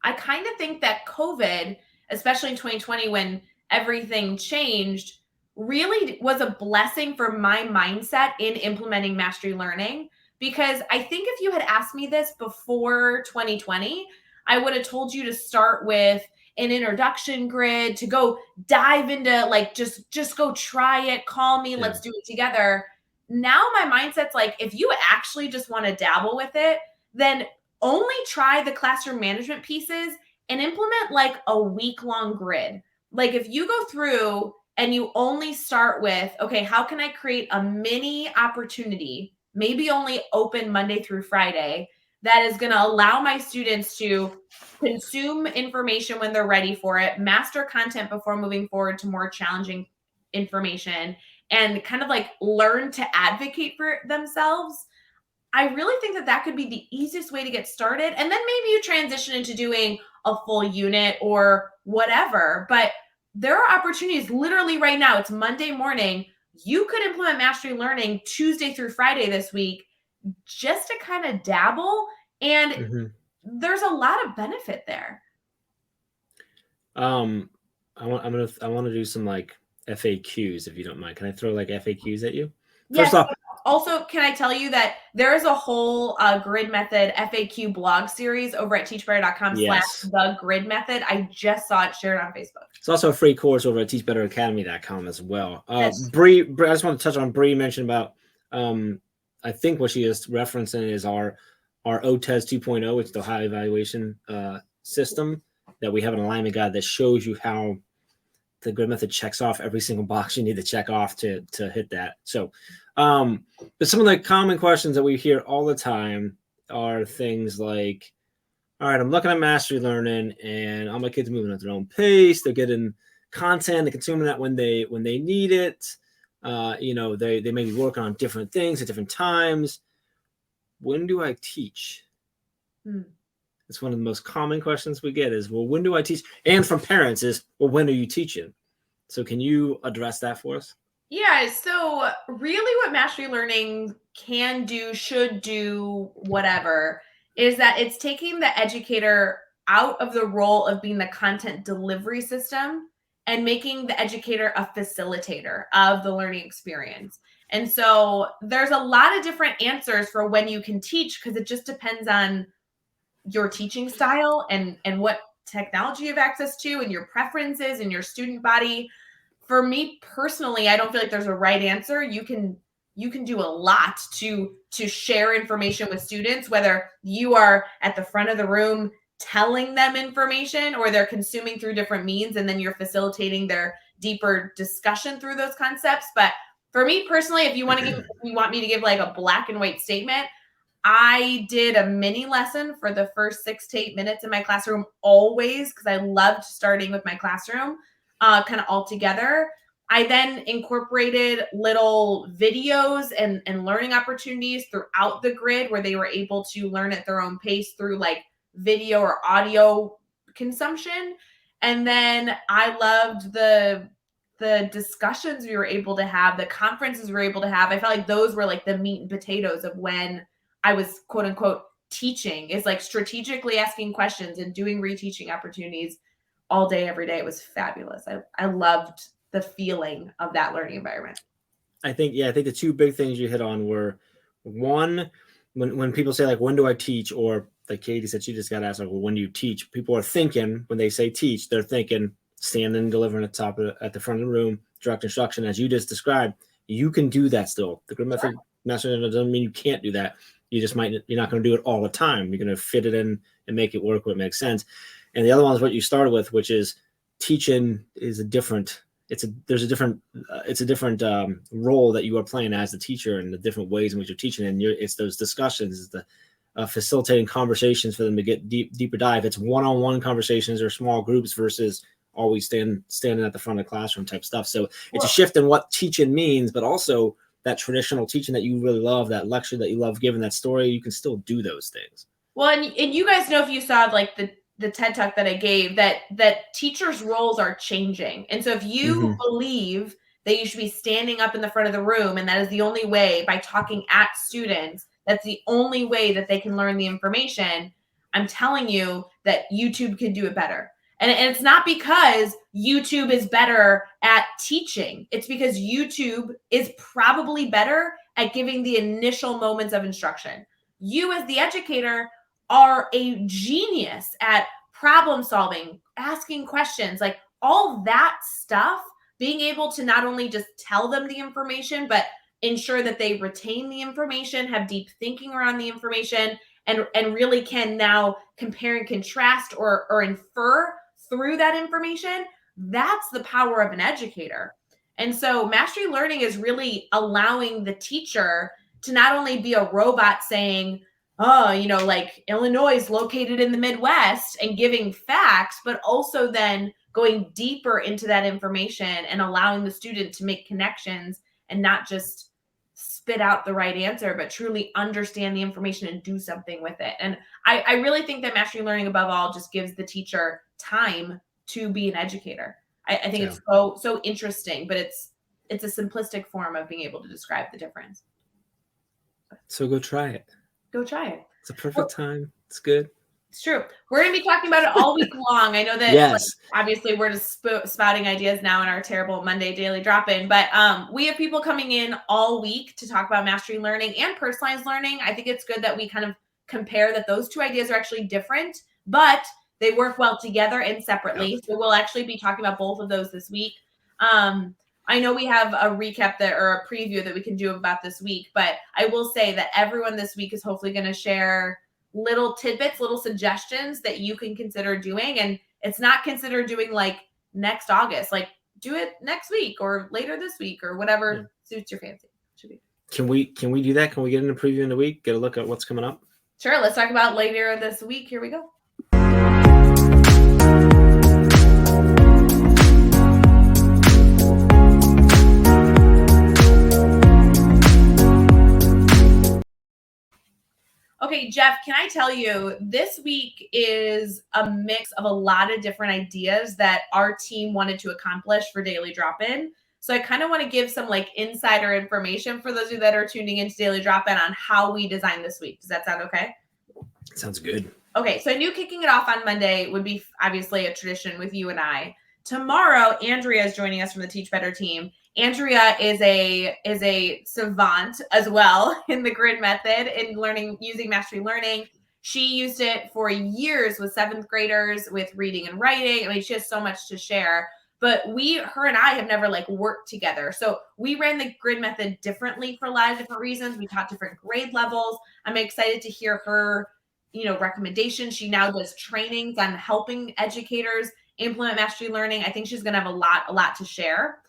I kind of think that COVID, especially in 2020 when everything changed, really was a blessing for my mindset in implementing mastery learning. Because I think if you had asked me this before 2020, I would have told you to start with an introduction grid, to go dive into like, just go try it, call me, let's do it together. Now my mindset's like, if you actually just want to dabble with it, then only try the classroom management pieces and implement like a week-long grid. Like if you go through and you only start with, okay, how can I create a mini opportunity, maybe only open Monday through Friday, that is going to allow my students to consume information when they're ready for it, master content before moving forward to more challenging information, and kind of like learn to advocate for themselves. I really think that could be the easiest way to get started. And then maybe you transition into doing a full unit or whatever. But there are opportunities literally right now. It's Monday morning. You could implement mastery learning Tuesday through Friday this week just to kind of dabble. And there's a lot of benefit there. I want to do some like FAQs if you don't mind. Can I throw like FAQs at you? First off, also, can I tell you that there is a whole grid method FAQ blog series over at teachbetter.com/the grid method. I just saw it shared on Facebook. It's also a free course over at teachbetteracademy.com as well. Bree, I just want to touch on Bree mentioned about, I think what she is referencing is our OTES 2.0, which is the Ohio evaluation system, that we have an alignment guide that shows you how the grid method checks off every single box you need to check off to hit that. So, but some of the common questions that we hear all the time are things like, all right, I'm looking at mastery learning and all my kids are moving at their own pace. They're getting content, they're consuming that when they need it. They may be working on different things at different times. When do I teach? It's one of the most common questions we get is, well, when do I teach? And from parents is, well, when are you teaching? So can you address that for us? Yeah. So really what mastery learning can do, should do, whatever, is that it's taking the educator out of the role of being the content delivery system and making the educator a facilitator of the learning experience. And so there's a lot of different answers for when you can teach, because it just depends on your teaching style and what technology you have access to and your preferences and your student body. For me personally, I don't feel like there's a right answer. You can you can do a lot to share information with students, whether you are at the front of the room telling them information or they're consuming through different means, and then you're facilitating their deeper discussion through those concepts. But for me personally, if you want me to give like a black and white statement, I did a mini lesson for the first 6 to 8 minutes in my classroom always, because I loved starting with my classroom kind of all together. I then incorporated little videos and learning opportunities throughout the grid where they were able to learn at their own pace through like video or audio consumption. And then I loved the discussions we were able to have, the conferences we were able to have. I felt like those were like the meat and potatoes of when I was quote unquote teaching, is like strategically asking questions and doing reteaching opportunities all day, every day. It was fabulous. I loved the feeling of that learning environment. I think the 2 big things you hit on were, one, when people say like, when do I teach? Or like Katie said, she just got asked, like, well, when do you teach? People are thinking, when they say teach, they're thinking standing and delivering at the front of the room, direct instruction, as you just described. You can do that still. The grid method master doesn't mean you can't do that. You're not going to do it all the time. You're going to fit it in and make it work where it makes sense. And the other one is what you started with, which is teaching is a different role that you are playing as the teacher, and the different ways in which you're teaching. And it's those discussions, it's the facilitating conversations for them to get deeper dive. It's one-on-one conversations or small groups versus always standing at the front of the classroom type stuff. So it's a shift in what teaching means, but also that traditional teaching that you really love, that lecture that you love giving, that story, you can still do those things. Well, and you guys know, if you saw like the TED Talk that I gave, that teachers' roles are changing. And so if you believe that you should be standing up in the front of the room, and that is the only way, by talking at students, that's the only way that they can learn the information, I'm telling you that YouTube can do it better. And it's not because YouTube is better at teaching. It's because YouTube is probably better at giving the initial moments of instruction. You as the educator are a genius at problem solving, asking questions, like all that stuff, being able to not only just tell them the information, but ensure that they retain the information, have deep thinking around the information, and really can now compare and contrast or infer through that information. That's the power of an educator. And so mastery learning is really allowing the teacher to not only be a robot saying, oh, like Illinois is located in the Midwest, and giving facts, but also then going deeper into that information and allowing the student to make connections and not just spit out the right answer, but truly understand the information and do something with it. And I really think that mastery learning, above all, just gives the teacher time to be an educator. I think it's so interesting, but it's a simplistic form of being able to describe the difference. So go try it. Go try it. It's a perfect time. It's good. It's true. We're going to be talking about it all week long. I know that yes. Obviously we're just spouting ideas now in our terrible Monday daily drop-in, but we have people coming in all week to talk about mastery learning and personalized learning. I think it's good that we kind of compare that those 2 ideas are actually different, but they work well together and separately. So we'll actually be talking about both of those this week. I know we have a recap or a preview that we can do about this week, but I will say that everyone this week is hopefully going to share little tidbits, little suggestions that you can consider doing. And it's not considered doing like next August, like do it next week or later this week or whatever suits your fancy. Can we do that? Can we get in a preview in the week? Get a look at what's coming up? Sure. Let's talk about later this week. Here we go. Okay, Jeff, can I tell you, this week is a mix of a lot of different ideas that our team wanted to accomplish for Daily Drop-In. So I kind of want to give some like insider information for those of you that are tuning into Daily Drop-In on how we designed this week. Does that sound okay? Sounds good. Okay, so I knew kicking it off on Monday would be obviously a tradition with you and I. Tomorrow, Andrea is joining us from the Teach Better team. Andrea is a savant as well in the grid method in using mastery learning. She used it for years with 7th graders with reading and writing. I mean, she has so much to share. but her and I have never like worked together. So we ran the grid method differently for a lot of different reasons. We taught different grade levels. I'm excited to hear her, recommendations. She now does trainings on helping educators implement mastery learning. I think she's going to have a lot to share.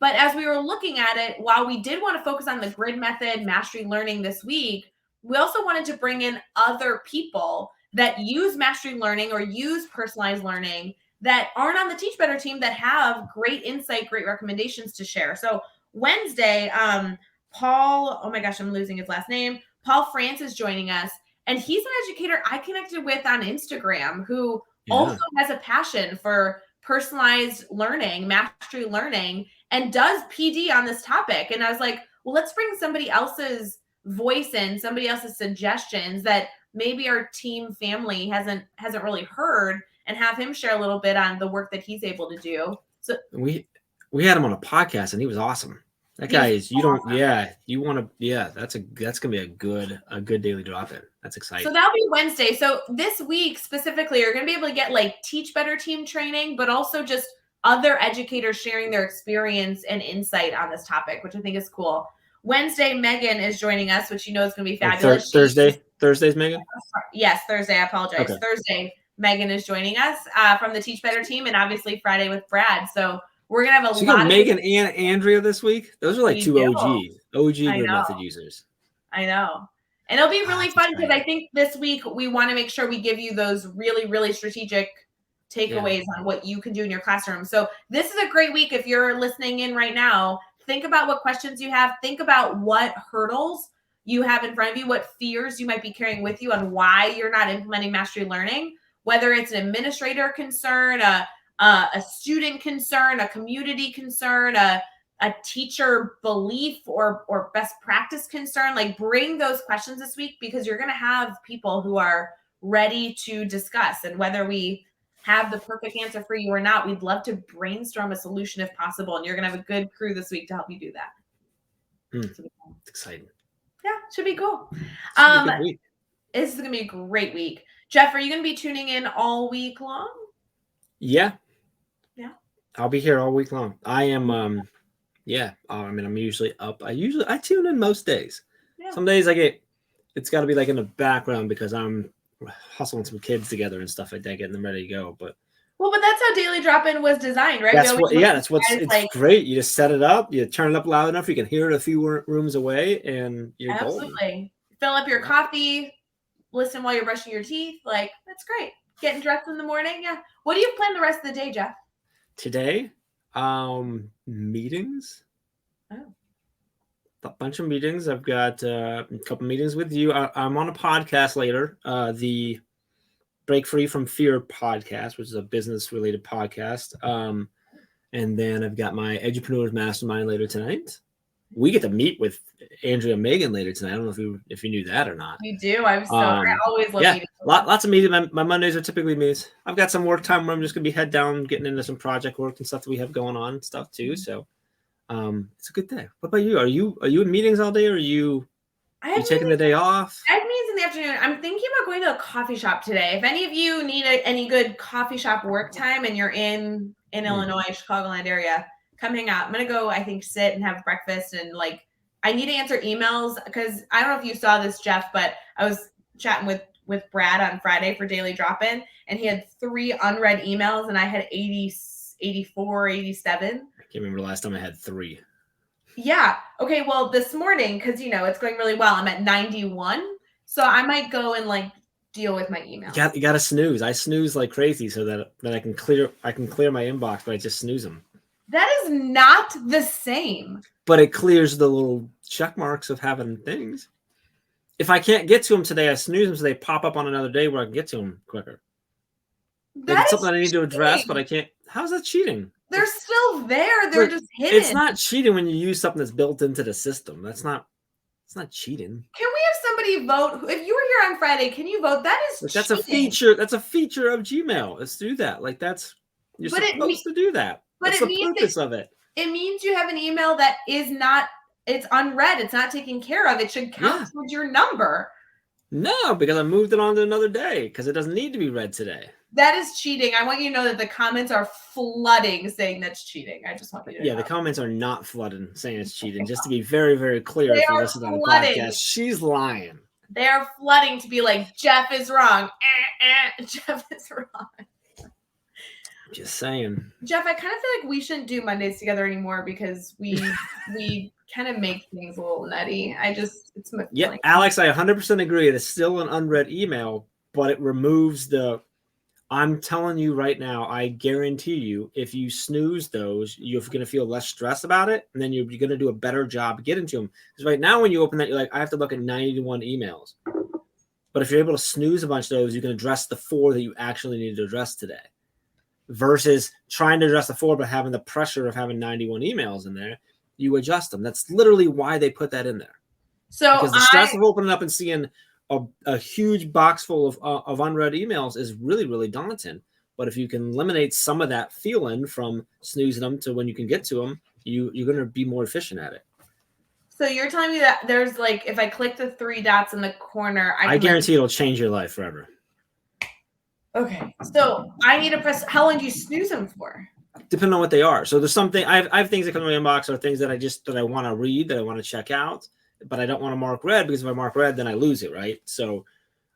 But as we were looking at it, while we did want to focus on the grid method, mastery learning this week, we also wanted to bring in other people that use mastery learning or use personalized learning that aren't on the Teach Better team that have great insight, great recommendations to share. So Wednesday, Paul, oh my gosh, I'm losing his last name. Paul France is joining us. And he's an educator I connected with on Instagram who also has a passion for personalized learning, mastery learning, and does PD on this topic. And I was like, well, let's bring somebody else's voice in, somebody else's suggestions that maybe our team family hasn't really heard, and have him share a little bit on the work that he's able to do. So we had him on a podcast and he was awesome. That guy is, that's gonna be a good daily drop in. That's exciting. So that'll be Wednesday. So this week specifically, you're gonna be able to get like Teach Better team training, but also just other educators sharing their experience and insight on this topic, which I think is cool. Wednesday, Megan is joining us, which you know is gonna be fabulous. Thursday's Megan? Yes, Thursday. I apologize. Okay. Thursday, Megan is joining us from the Teach Better team, and obviously Friday with Brad. So we're gonna have a lot of Megan and Andrea this week. Those are like two OG grid method users. I know, and it'll be really fun because I think this week we want to make sure we give you those really, really strategic takeaways on what you can do in your classroom. So this is a great week. If you're listening in right now, think about what questions you have. Think about what hurdles you have in front of you, what fears you might be carrying with you, on why you're not implementing mastery learning. Whether it's an administrator concern, a student concern, a community concern, a teacher belief or best practice concern, like bring those questions this week, because you're going to have people who are ready to discuss. And whether we have the perfect answer for you or not, we'd love to brainstorm a solution if possible. And you're going to have a good crew this week to help you do that. It's exciting. Yeah, should be cool. This is going to be a great week. Jeff, are you going to be tuning in all week long? Yeah. I'll be here all week long. I am. I'm usually up. I tune in most days. Yeah. Some days it's got to be like in the background because I'm hustling some kids together and stuff like that, getting them ready to go. But that's how Daily Drop-In was designed, right? It's great. You just set it up, you turn it up loud enough, you can hear it a few rooms away, and you're golden. Fill up your coffee, listen while you're brushing your teeth. Like, that's great. Getting dressed in the morning. Yeah. What do you plan the rest of the day, Jeff? Today, meetings. Oh. A bunch of meetings. I've got a couple meetings with you. I'm on a podcast later, the Break Free from Fear podcast, which is a business-related podcast. And then I've got my Edupreneurs Mastermind later tonight. We get to meet with Andrea and Megan later tonight. I don't know if you knew that or not. You do. I always love meeting. Lots of meetings. My Mondays are typically meetings. I've got some work time where I'm just going to be head down, getting into some project work and stuff that we have going on and stuff too. So it's a good day. What about you? Are you in meetings all day, or are you taking the day off? I have meetings in the afternoon. I'm thinking about going to a coffee shop today. If any of you need any good coffee shop work time and you're in Illinois, Chicagoland area, come hang out. I'm going to go, I think, sit and have breakfast. And I need to answer emails because I don't know if you saw this, Jeff, but I was chatting with Brad on Friday for Daily Drop-In, and he had 3 unread emails, and I had 84, 87. I can't remember the last time I had 3. Yeah. Okay. Well, this morning, because, it's going really well, I'm at 91. So I might go and deal with my emails. You got to snooze. I snooze like crazy so that I can clear my inbox, but I just snooze them. That is not the same. But it clears the little check marks of having things. If I can't get to them today, I snooze them so they pop up on another day where I can get to them quicker. It's something I need to address, but I can't. How's that cheating? They're still there. They're just hidden. It's not cheating when you use something that's built into the system. It's not cheating. Can we have somebody vote? If you were here on Friday, can you vote? That's a feature. That's a feature of Gmail. Let's do that. You're supposed to do that. But that's the purpose of it. It means you have an email that is not. It's unread. It's not taken care of. It should count towards your number. No, because I moved it on to another day because it doesn't need to be read today. That is cheating. I want you to know that the comments are flooding saying that's cheating. I just want you to know. The comments are not flooding saying it's cheating. Just to be very, very clear, if you listen on the podcast, she's lying. They are flooding to be like, Jeff is wrong. Jeff is wrong. Just saying. Jeff, I kind of feel like we shouldn't do Mondays together anymore because we kind of make things a little nutty. It's my feeling. Alex, I 100% agree. It is still an unread email, but it removes I'm telling you right now, I guarantee you, if you snooze those, you're going to feel less stress about it, and then you're going to do a better job getting to them. Because right now, when you open that, you're like, I have to look at 91 emails. But if you're able to snooze a bunch of those, you can address the 4 that you actually need to address today. Versus trying to address the 4, but having the pressure of having 91 emails in there, you adjust them. That's literally why they put that in there. So because the stress of opening up and seeing a huge box full of unread emails is really, really daunting. But if you can eliminate some of that feeling from snoozing them to when you can get to them, you're going to be more efficient at it. So you're telling me that there's like, if I click the 3 dots in the corner, I guarantee it'll change your life forever. Okay. So I need to press, how long do you snooze them for? Depending on what they are. So there's something, I have things that come in my inbox or things that I want to read, that I want to check out, but I don't want to mark read, because if I mark read, then I lose it, right? So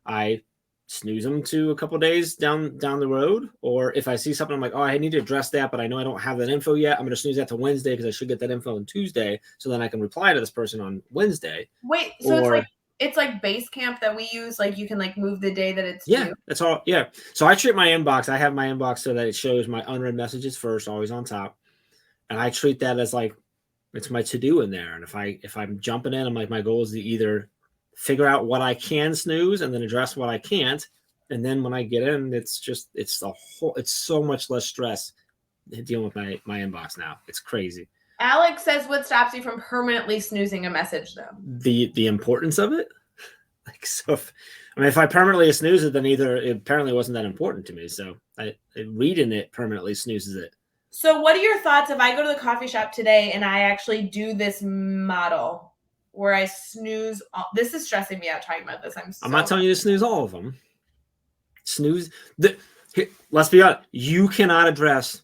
I snooze them to a couple of days down the road. Or if I see something, I'm like, oh, I need to address that, but I know I don't have that info yet. I'm going to snooze that to Wednesday because I should get that info on Tuesday. So then I can reply to this person on Wednesday. Wait, so it's like Basecamp that we use. Like you can like move the day that it's due. That's all. Yeah. So I treat my inbox. I have my inbox so that it shows my unread messages first, always on top. And I treat that as like, it's my to-do in there. And if I'm jumping in, I'm like, my goal is to either figure out what I can snooze and then address what I can't. And then when I get in, it's so much less stress dealing with my inbox now. It's crazy. Alex says, what stops you from permanently snoozing a message though? The importance of it. Like, so if I permanently snooze it, then either it apparently wasn't that important to me. So reading it permanently snoozes it. So what are your thoughts if I go to the coffee shop today and I actually do this model where I snooze? This is stressing me out talking about this. I'm not telling you to snooze all of them. Snooze. Let's be honest. You cannot address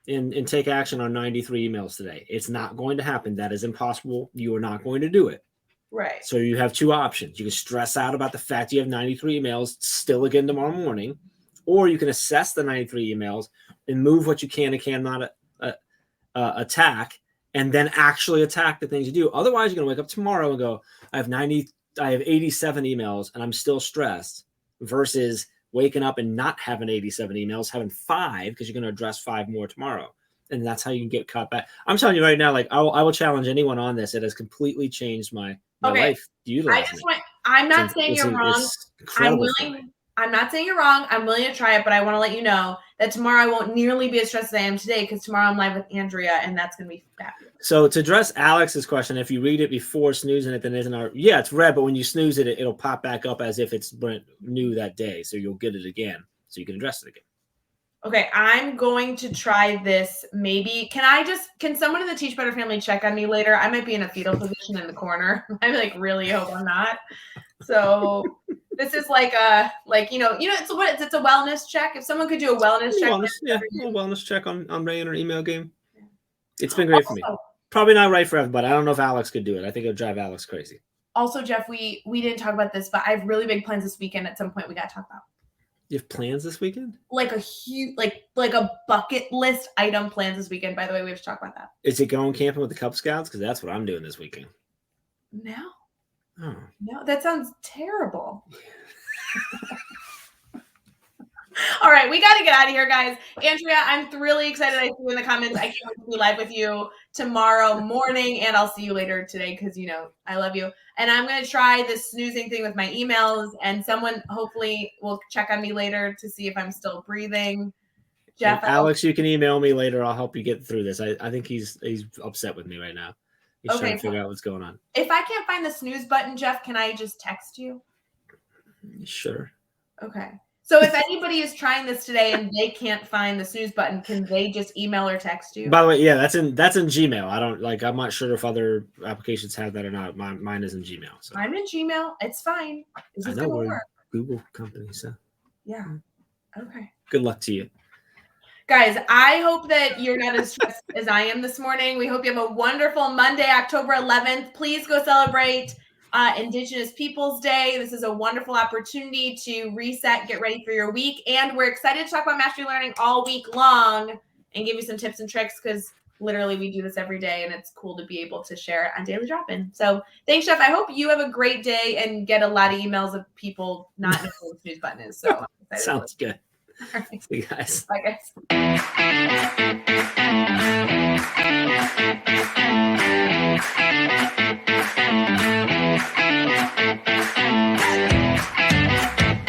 and take action on 93 emails today. It's not going to happen. That is impossible. You are not going to do it. Right. So you have 2 options. You can stress out about the fact you have 93 emails still again tomorrow morning, or you can assess the 93 emails and move what you can and cannot attack, and then actually attack the things you do. Otherwise, you're going to wake up tomorrow and go, I have 87 emails and I'm still stressed, versus waking up and not having 87 emails, having 5 because you're going to address 5 more tomorrow. And that's how you can get caught back. I'm telling you right now, like I will challenge anyone on this. It has completely changed my life. I'm not saying you're wrong. I'm not saying you're wrong. I'm willing to try it, but I want to let you know that tomorrow I won't nearly be as stressed as I am today, because tomorrow I'm live with Andrea, and that's going to be fabulous. So to address Alex's question, if you read it before snoozing it, then it's read, but when you snooze it, it'll pop back up as if it's brand new that day. So you'll get it again, so you can address it again. Okay, I'm going to try this. Maybe can someone in the Teach Better family check on me later? I might be in a fetal position in the corner. I really hope I'm not. So this is it's a wellness check. If someone could do a wellness check. A wellness check on Rae and her email game. It's been great for me. Probably not right for everybody. I don't know if Alex could do it. I think it would drive Alex crazy. Also, Jeff, we didn't talk about this, but I have really big plans this weekend. At some point, we got to talk about. You have plans this weekend? Like a huge, like a bucket list item plans this weekend. By the way, we have to talk about that. Is it going camping with the Cub Scouts? Because that's what I'm doing this weekend. No. Oh. No, that sounds terrible. All right, we got to get out of here, guys. Andrea, I'm really excited. I see you in the comments. I can't wait to be live with you tomorrow morning, and I'll see you later today because, I love you. And I'm going to try this snoozing thing with my emails, and someone hopefully will check on me later to see if I'm still breathing. Jeff, Alex, you can email me later. I'll help you get through this. I think he's upset with me right now. He's trying to figure out what's going on. If I can't find the snooze button, Jeff, can I just text you? Sure. Okay. So if anybody is trying this today and they can't find the snooze button, can they just email or text you? By the way, yeah, that's in Gmail. I'm not sure if other applications have that or not. Mine is in Gmail. So. I'm in Gmail. It's fine. I know we're a Google company, so yeah. Okay. Good luck to you. Guys, I hope that you're not as stressed as I am this morning. We hope you have a wonderful Monday, October 11th. Please go celebrate Indigenous Peoples Day. This is a wonderful opportunity to reset, get ready for your week. And we're excited to talk about mastery learning all week long and give you some tips and tricks because literally we do this every day and it's cool to be able to share it on Daily Drop-In. So thanks, Jeff. I hope you have a great day and get a lot of emails of people not knowing what the snooze button is. So I'm excited. Sounds good. All right. See you guys. Bye, guys.